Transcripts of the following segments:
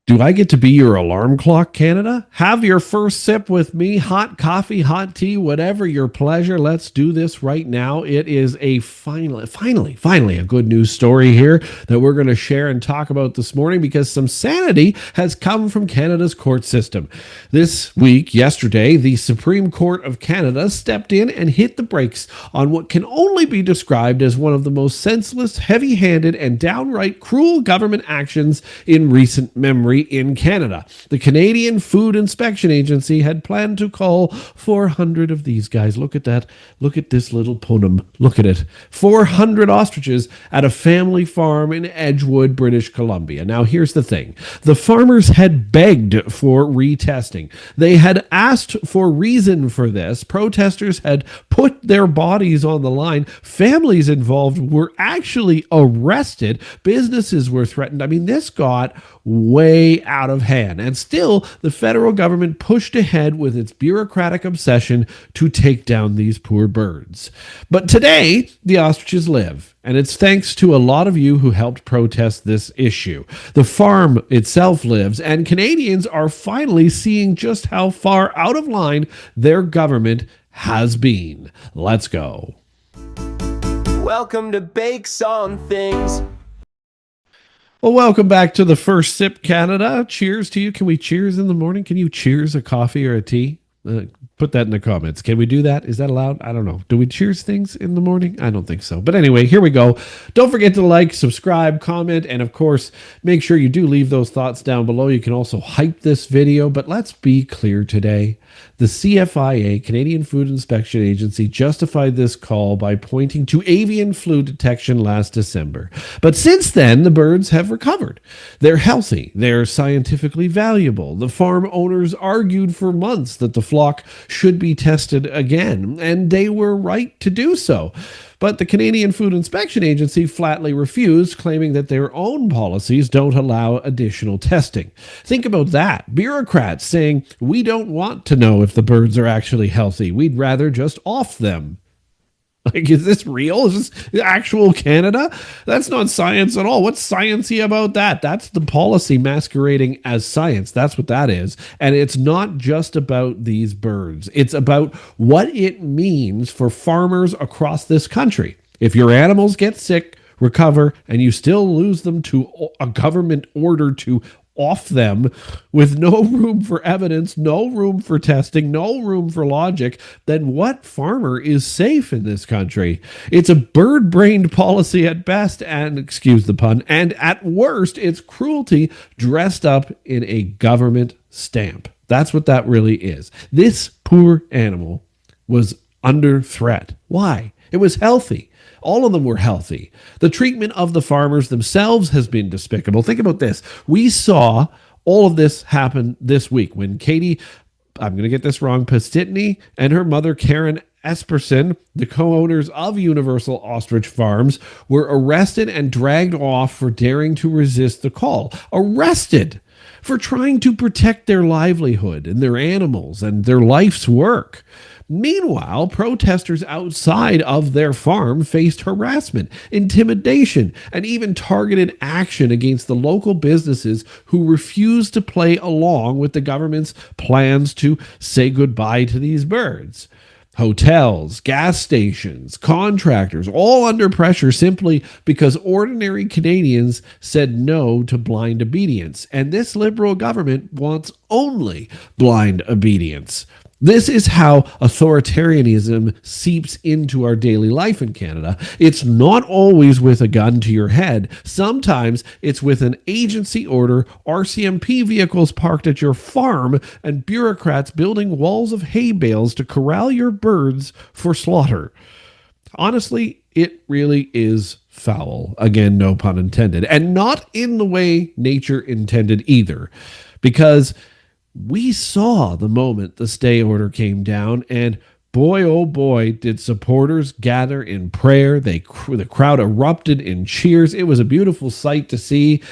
Do I get to be your alarm clock, Canada? Have your first sip with me. Hot coffee, hot tea, whatever your pleasure. Let's do this right now. It is a finally a good news story here that we're going to share and talk about this morning because some sanity has come from Canada's court system. This week, yesterday, the Supreme Court of Canada stepped in and hit the brakes on what can only be described as one of the most senseless, heavy-handed, and downright cruel government actions in recent memory in Canada. The Canadian Food Inspection Agency had planned to cull 400 of these guys. Look at that. Look at this little punum. Look at it. 400 ostriches at a family farm in Edgewood, British Columbia. Now, here's the thing. The farmers had begged for retesting. They had asked for reason for this. Protesters had put their bodies on the line. Families involved were actually arrested. Businesses were threatened. I mean, this got way out of hand. And still, the federal government pushed ahead with its bureaucratic obsession to take down these poor birds. But today, the ostriches live. And it's thanks to a lot of you who helped protest this issue. The farm itself lives, and Canadians are finally seeing just how far out of line their government has been. Let's go. Welcome to Bakes on Things. Well, welcome back to the First Sip, Canada. Cheers to you. Can we cheers in the morning? Can you cheers a coffee or a tea? Put that in the comments. Can we do that? Is that allowed? I don't know. Do we cheers things in the morning? I don't think so. But anyway, here we go. Don't forget to like, subscribe, comment, and of course, make sure you do leave those thoughts down below. You can also hype this video, but let's be clear today. The CFIA, Canadian Food Inspection Agency, justified this call by pointing to avian flu detection last December. But since then, the birds have recovered. They're healthy. They're scientifically valuable. The farm owners argued for months that the flock should be tested again, and they were right to do so. But the Canadian Food Inspection Agency flatly refused, claiming that their own policies don't allow additional testing. Think about that. Bureaucrats saying, we don't want to know if the birds are actually healthy. We'd rather just off them. Like, is this real? Is this actual Canada? That's not science at all. What's sciencey about that? That's the policy masquerading as science. That's what that is. And it's not just about these birds. It's about what it means for farmers across this country. If your animals get sick, recover, and you still lose them to a government order to off them with no room for evidence, no room for testing, no room for logic, then what farmer is safe in this country? It's a bird-brained policy at best, and excuse the pun, and at worst, it's cruelty dressed up in a government stamp. That's what that really is. This poor animal was under threat. Why? It was healthy. All of them were healthy. The treatment of the farmers themselves has been despicable. Think about this. We saw all of this happen this week when Katie, I'm going to get this wrong, Pastitny and her mother, Karen Esperson, the co-owners of Universal Ostrich Farms, were arrested and dragged off for daring to resist the call. Arrested for trying to protect their livelihood and their animals and their life's work. Meanwhile, protesters outside of their farm faced harassment, intimidation, and even targeted action against the local businesses who refused to play along with the government's plans to say goodbye to these birds. Hotels, gas stations, contractors, all under pressure simply because ordinary Canadians said no to blind obedience. And this Liberal government wants only blind obedience. This is how authoritarianism seeps into our daily life in Canada. It's not always with a gun to your head. Sometimes it's with an agency order, RCMP vehicles parked at your farm, and bureaucrats building walls of hay bales to corral your birds for slaughter. Honestly, it really is foul. Again, no pun intended. And not in the way nature intended either. Because we saw the moment the stay order came down, and boy, oh boy, did supporters gather in prayer. The crowd erupted in cheers. It was a beautiful sight to see.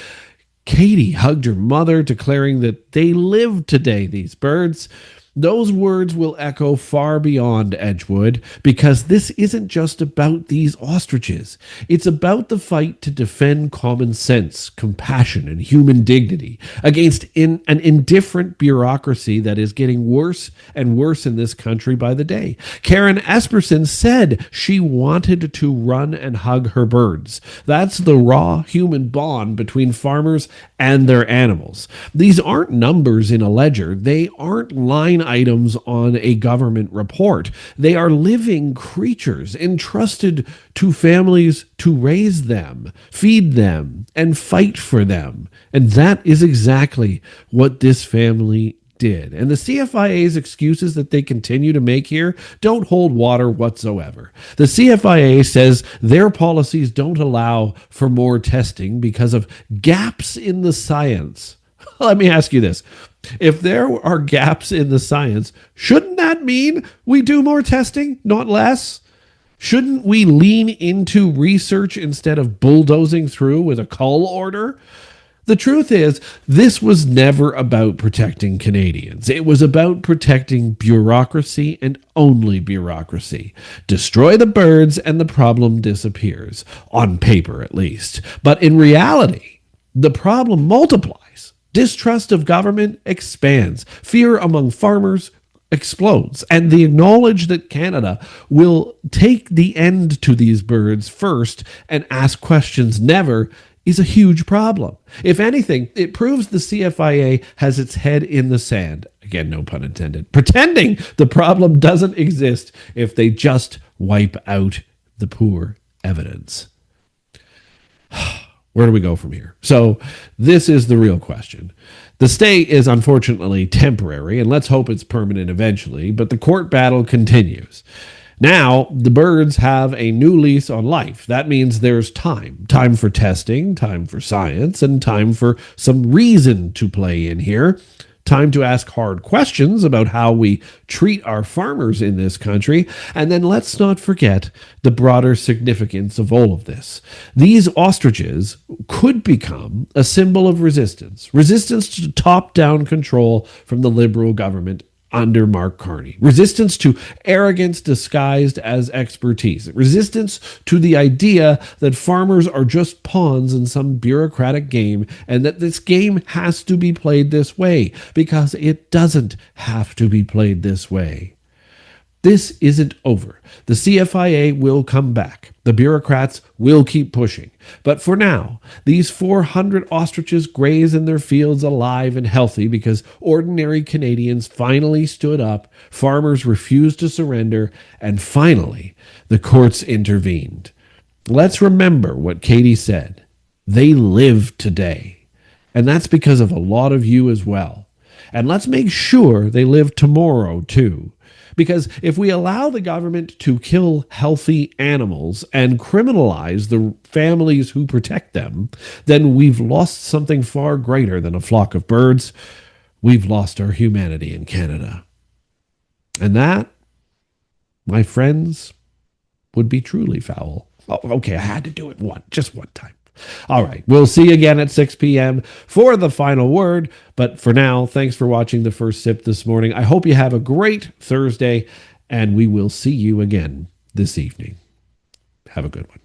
Katie hugged her mother, declaring that they live today, these birds. Those words will echo far beyond Edgewood because this isn't just about these ostriches. It's about the fight to defend common sense, compassion, and human dignity against an indifferent bureaucracy that is getting worse and worse in this country by the day. Karen Esperson said she wanted to run and hug her birds. That's the raw human bond between farmers and their animals. These aren't numbers in a ledger. They aren't line items on a government report. They are living creatures entrusted to families to raise them, feed them, and fight for them. And that is exactly what this family did. And the CFIA's excuses that they continue to make here don't hold water whatsoever. The CFIA says their policies don't allow for more testing because of gaps in the science. Let me ask you this. If there are gaps in the science, shouldn't that mean we do more testing, not less? Shouldn't we lean into research instead of bulldozing through with a cull order? The truth is, this was never about protecting Canadians. It was about protecting bureaucracy and only bureaucracy. Destroy the birds and the problem disappears, on paper at least. But in reality, the problem multiplies. Distrust of government expands. Fear among farmers explodes. And the knowledge that Canada will take the end to these birds first and ask questions never is a huge problem. If anything, it proves the CFIA has its head in the sand. Again, no pun intended. Pretending the problem doesn't exist if they just wipe out the poor evidence. Where do we go from here? So this is the real question. The stay is unfortunately temporary, and let's hope it's permanent eventually, but the court battle continues. Now, the birds have a new lease on life. That means there's time for testing, time for science, and time for some reason to play in here. Time to ask hard questions about how we treat our farmers in this country. And then let's not forget the broader significance of all of this. These ostriches could become a symbol of resistance to top-down control from the Liberal government under Mark Carney. Resistance to arrogance disguised as expertise. Resistance to the idea that farmers are just pawns in some bureaucratic game and that this game has to be played this way because it doesn't have to be played this way. This isn't over. The CFIA will come back. The bureaucrats will keep pushing. But for now, these 400 ostriches graze in their fields alive and healthy because ordinary Canadians finally stood up, farmers refused to surrender, and finally, the courts intervened. Let's remember what Katie said. They live today. And that's because of a lot of you as well. And let's make sure they live tomorrow, too. Because if we allow the government to kill healthy animals and criminalize the families who protect them, then we've lost something far greater than a flock of birds. We've lost our humanity in Canada. And that, my friends, would be truly foul. Oh, okay, I had to do it just one time. All right, we'll see you again at 6 p.m. for the final word. But for now, thanks for watching the first sip this morning. I hope you have a great Thursday, and we will see you again this evening. Have a good one.